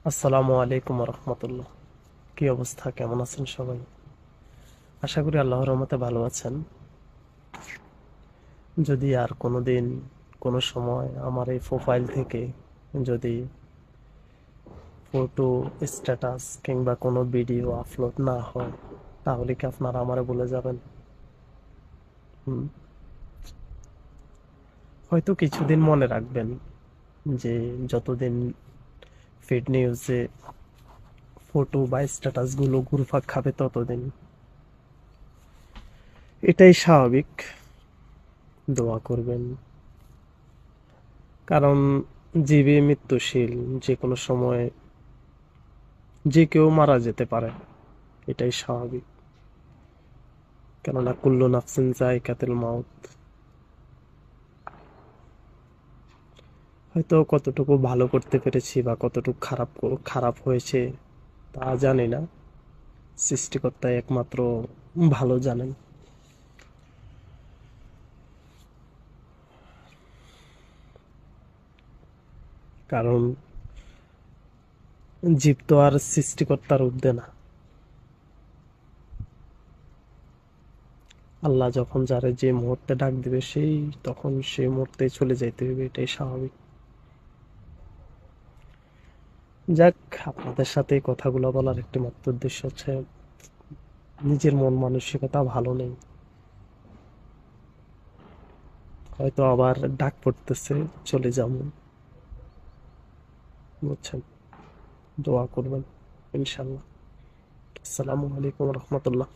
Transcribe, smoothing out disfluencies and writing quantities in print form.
আসসালামু আলাইকুম রহমতুল্লাহ। কি অবস্থা, কেমন আছেন সবাই? আশা করি আল্লাহর রহমতে ভালো আছেন। যদি আর কোনোদিন কোনো সময় আমার এই প্রোফাইল থেকে যদি ফটো, স্ট্যাটাস কিংবা কোনো ভিডিও আপলোড না হয়, তাহলে কি আপনারা আমারে বলে যাবেন? হুম, হয়তো কিছুদিন মনে রাখবেন যে যতদিন ফিড নিউজে ফটো বা স্ট্যাটাস গুলো ঘুরপাক খাবে ততদিন এটাই স্বাভাবিক। দোয়া করবেন, কারণ জীবে মৃত্যুশীল। যে কোনো সময় যে কেউ মারা যেতে পারে, এটাই স্বাভাবিক। কেননা কুল্লু নাফসিন যায়কাতুল মাউত। হয়তো কতটুকু ভালো করতে পেরেছি বা কতটুকু খারাপ হয়েছে তা জানি না। সৃষ্টিকর্তা একমাত্র ভালো জানেন। কারণ জীব তো আর সৃষ্টিকর্তার ঊর্ধ্বে না। আল্লাহ যখন যারে যে মুহূর্তে ডাক দিবে তখন সেই মুহূর্তে চলে যাইতে হবে, এটাই স্বাভাবিক। যাক, আপনাদের সাথে এই কথাগুলো বলার একটি মাত্র উদ্দেশ্য হচ্ছে নিজের মন মানসিকতা ভালো নেই। হয়তো আবার ডাক পড়তেছে, চলে যাবো, বুঝছেন? দোয়া করবেন ইনশাল্লাহ। আসসালামু আলাইকুম রহমতুল্লাহ।